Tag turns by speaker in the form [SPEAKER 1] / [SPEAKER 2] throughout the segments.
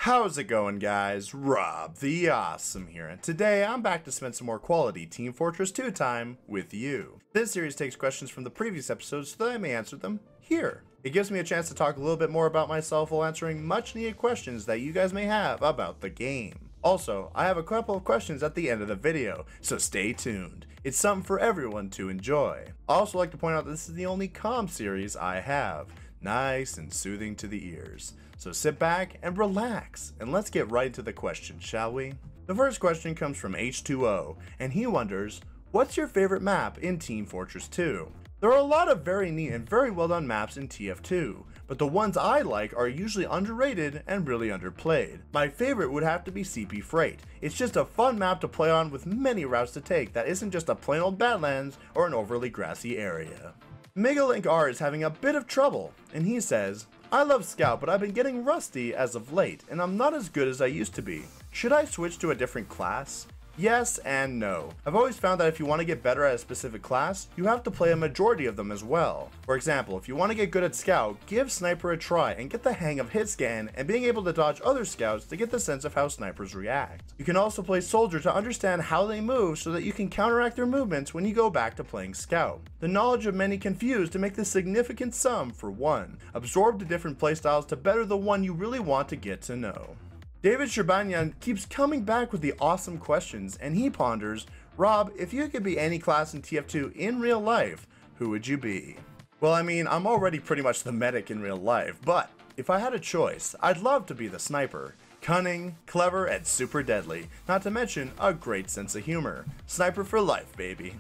[SPEAKER 1] How's it going, guys? Rob the Awesome here, and today I'm back to spend some more quality Team Fortress 2 time with you. This series takes questions from the previous episodes so that I may answer them here. It gives me a chance to talk a little bit more about myself while answering much needed questions that you guys may have about the game. Also, I have a couple of questions at the end of the video, so stay tuned. It's something for everyone to enjoy. I also like to point out that this is the only calm series I have. Nice and soothing to the ears. So sit back and relax, and let's get right into the questions, shall we? The first question comes from H2O, and he wonders, what's your favorite map in Team Fortress 2? There are a lot of very neat and very well done maps in TF2, but the ones I like are usually underrated and really underplayed. My favorite would have to be CP Freight. It's just a fun map to play on with many routes to take that isn't just a plain old Badlands or an overly grassy area. Megalink R is having a bit of trouble, and he says, I love Scout, but I've been getting rusty as of late, and I'm not as good as I used to be. Should I switch to a different class? Yes and no. I've always found that if you want to get better at a specific class, you have to play a majority of them as well. For example, if you want to get good at Scout, give Sniper a try and get the hang of hit scan and being able to dodge other scouts to get the sense of how snipers react. You can also play Soldier to understand how they move so that you can counteract their movements when you go back to playing Scout. The knowledge of many confused to make the significant sum for one. Absorb the different playstyles to better the one you really want to get to know. David Sherbanyan keeps coming back with the awesome questions, and he ponders, Rob, if you could be any class in TF2 in real life, who would you be? Well, I mean, I'm already pretty much the medic in real life, but if I had a choice, I'd love to be the sniper. Cunning, clever, and super deadly, not to mention a great sense of humor. Sniper for life, baby.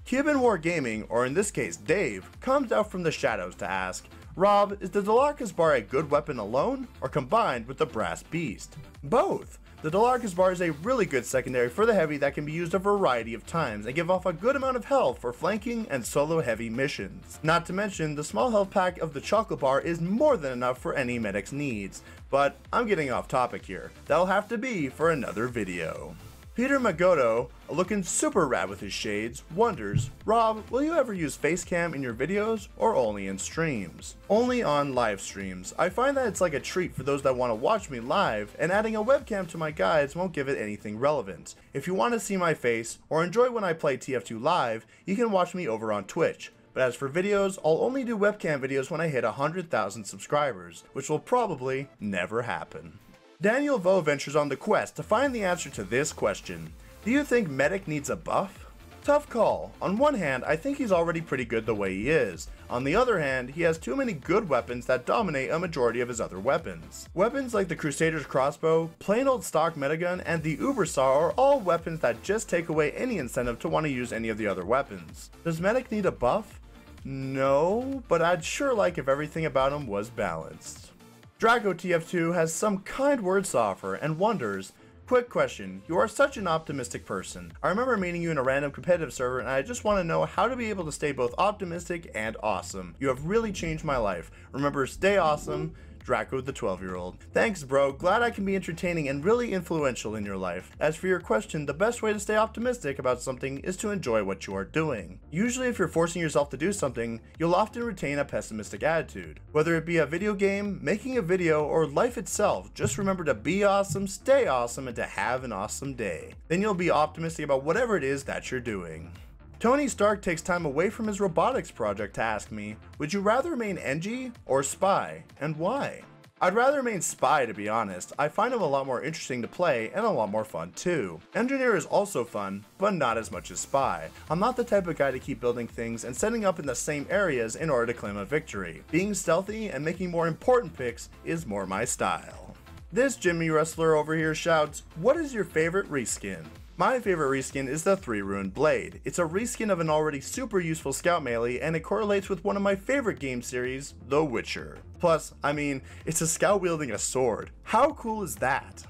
[SPEAKER 1] Cuban War Gaming, or in this case Dave, comes out from the shadows to ask, Rob, is the Dalarcus bar a good weapon alone, or combined with the Brass Beast? Both! The Dalarcus bar is a really good secondary for the heavy that can be used a variety of times and give off a good amount of health for flanking and solo heavy missions. Not to mention, the small health pack of the chocolate bar is more than enough for any medic's needs. But I'm getting off topic here. That'll have to be for another video. Peter Magoto, looking super rad with his shades, wonders, Rob, will you ever use Facecam in your videos or only in streams? Only on live streams. I find that it's like a treat for those that want to watch me live, and adding a webcam to my guides won't give it anything relevant. If you want to see my face or enjoy when I play TF2 live, you can watch me over on Twitch. But as for videos, I'll only do webcam videos when I hit 100,000 subscribers, which will probably never happen. Daniel Vo ventures on the quest to find the answer to this question. Do you think Medic needs a buff? Tough call. On one hand, I think he's already pretty good the way he is. On the other hand, he has too many good weapons that dominate a majority of his other weapons. Weapons like the Crusader's crossbow, plain old stock metagun, and the Ubersaw are all weapons that just take away any incentive to want to use any of the other weapons. Does Medic need a buff? No, but I'd sure like if everything about him was balanced. Draco TF2 has some kind words to offer and wonders, quick question, you are such an optimistic person. I remember meeting you in a random competitive server and I just want to know how to be able to stay both optimistic and awesome. You have really changed my life. Remember, stay awesome. Draco the 12-year-old. Thanks bro, glad I can be entertaining and really influential in your life. As for your question, the best way to stay optimistic about something is to enjoy what you are doing. Usually if you're forcing yourself to do something, you'll often retain a pessimistic attitude. Whether it be a video game, making a video, or life itself, just remember to be awesome, stay awesome, and to have an awesome day. Then you'll be optimistic about whatever it is that you're doing. Tony Stark takes time away from his robotics project to ask me, would you rather remain NG or Spy, and why? I'd rather remain Spy to be honest. I find him a lot more interesting to play and a lot more fun too. Engineer is also fun, but not as much as Spy. I'm not the type of guy to keep building things and setting up in the same areas in order to claim a victory. Being stealthy and making more important picks is more my style. This Jimmy Wrestler over here shouts, what is your favorite reskin? My favorite reskin is the 3-Ruined Blade. It's a reskin of an already super useful scout melee and it correlates with one of my favorite game series, The Witcher. Plus, I mean, it's a scout wielding a sword. How cool is that?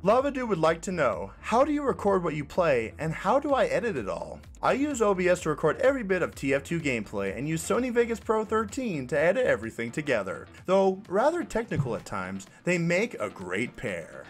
[SPEAKER 1] Lavadu would like to know, how do you record what you play and how do I edit it all? I use OBS to record every bit of TF2 gameplay and use Sony Vegas Pro 13 to edit everything together. Though rather technical at times, they make a great pair.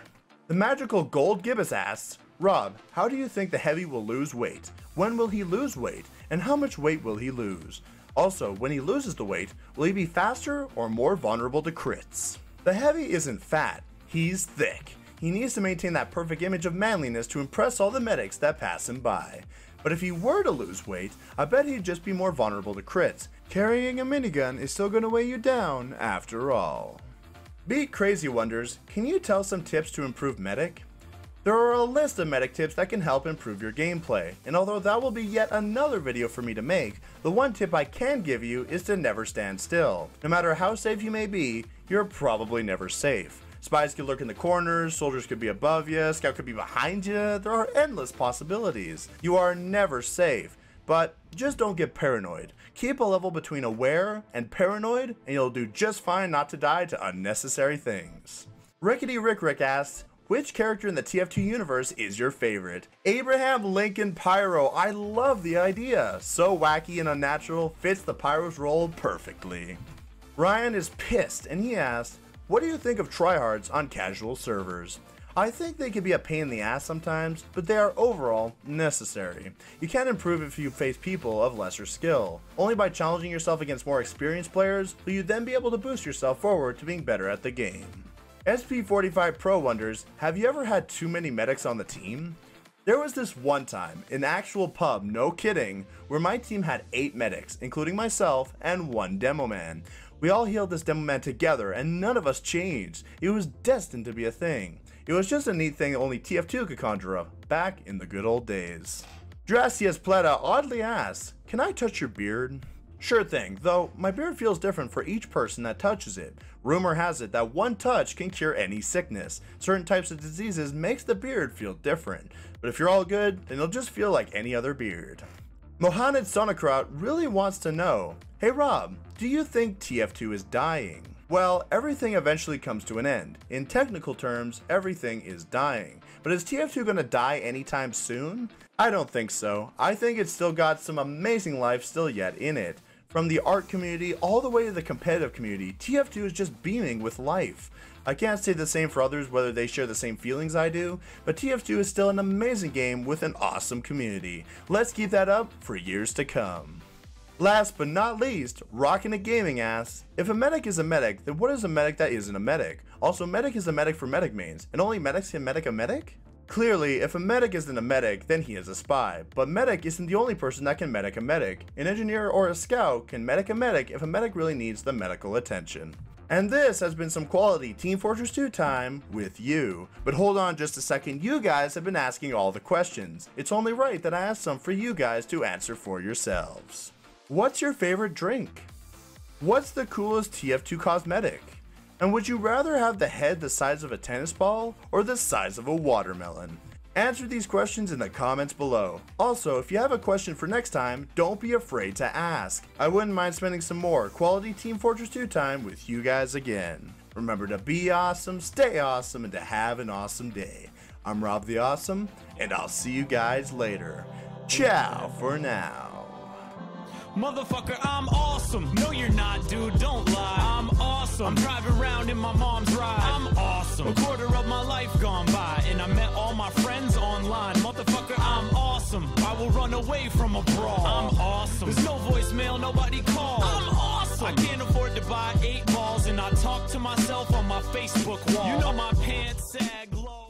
[SPEAKER 1] The magical Gold Gibbous asks, Rob, how do you think the heavy will lose weight? When will he lose weight? And how much weight will he lose? Also, when he loses the weight, will he be faster or more vulnerable to crits? The heavy isn't fat. He's thick. He needs to maintain that perfect image of manliness to impress all the medics that pass him by. But if he were to lose weight, I bet he'd just be more vulnerable to crits. Carrying a minigun is still going to weigh you down after all. Beat Crazy Wonders, can you tell some tips to improve medic? There are a list of medic tips that can help improve your gameplay, and although that will be yet another video for me to make, the one tip I can give you is to never stand still. No matter how safe you may be, you're probably never safe. Spies could lurk in the corners, soldiers could be above you, scout could be behind you, there are endless possibilities. You are never safe, but just don't get paranoid. Keep a level between aware and paranoid, and you'll do just fine not to die to unnecessary things. Rickety Rick Rick asks, which character in the TF2 universe is your favorite? Abraham Lincoln Pyro. I love the idea. So wacky and unnatural, fits the Pyro's role perfectly. Ryan is pissed and he asks, what do you think of tryhards on casual servers? I think they can be a pain in the ass sometimes, but they are overall necessary. You can't improve if you face people of lesser skill. Only by challenging yourself against more experienced players will you then be able to boost yourself forward to being better at the game. SP45 Pro wonders, have you ever had too many medics on the team? There was this one time, in actual pub, no kidding, where my team had 8 medics, including myself and 1 demo man. We all healed this demo man together and none of us changed. It was destined to be a thing. It was just a neat thing only TF2 could conjure up, back in the good old days. Dracius Pleta oddly asks, can I touch your beard? Sure thing, though my beard feels different for each person that touches it. Rumor has it that one touch can cure any sickness. Certain types of diseases makes the beard feel different, but if you're all good, then it'll just feel like any other beard. Mohamed Sonakraut really wants to know, hey Rob, do you think TF2 is dying? Well, everything eventually comes to an end. In technical terms, everything is dying. But is TF2 gonna die anytime soon? I don't think so. I think it's still got some amazing life still yet in it. From the art community all the way to the competitive community, TF2 is just beaming with life. I can't say the same for others whether they share the same feelings I do, but TF2 is still an amazing game with an awesome community. Let's keep that up for years to come. Last but not least, Rockin' It Gaming asks, if a medic is a medic, then what is a medic that isn't a medic? Also, medic is a medic for medic mains, and only medics can medic a medic? Clearly, if a medic isn't a medic, then he is a spy, but medic isn't the only person that can medic a medic. An engineer or a scout can medic a medic if a medic really needs the medical attention. And this has been some quality Team Fortress 2 time with you. But hold on just a second, you guys have been asking all the questions. It's only right that I ask some for you guys to answer for yourselves. What's your favorite drink? What's the coolest TF2 cosmetic? And would you rather have the head the size of a tennis ball or the size of a watermelon? Answer these questions in the comments below. Also, if you have a question for next time, don't be afraid to ask. I wouldn't mind spending some more quality Team Fortress 2 time with you guys again. Remember to be awesome, stay awesome, and to have an awesome day. I'm Rob the Awesome, and I'll see you guys later. Ciao for now.
[SPEAKER 2] Motherfucker, I'm awesome. No, you're not, dude. Don't lie. I'm awesome. I'm driving around in my mom's ride. I'm awesome. A quarter of my life gone by, and I met all my friends online. Motherfucker, I'm awesome. I will run away from a brawl. I'm awesome. There's no voicemail, nobody calls. I'm awesome. I can't afford to buy 8 balls, and I talk to myself on my Facebook wall. You know my pants sag low.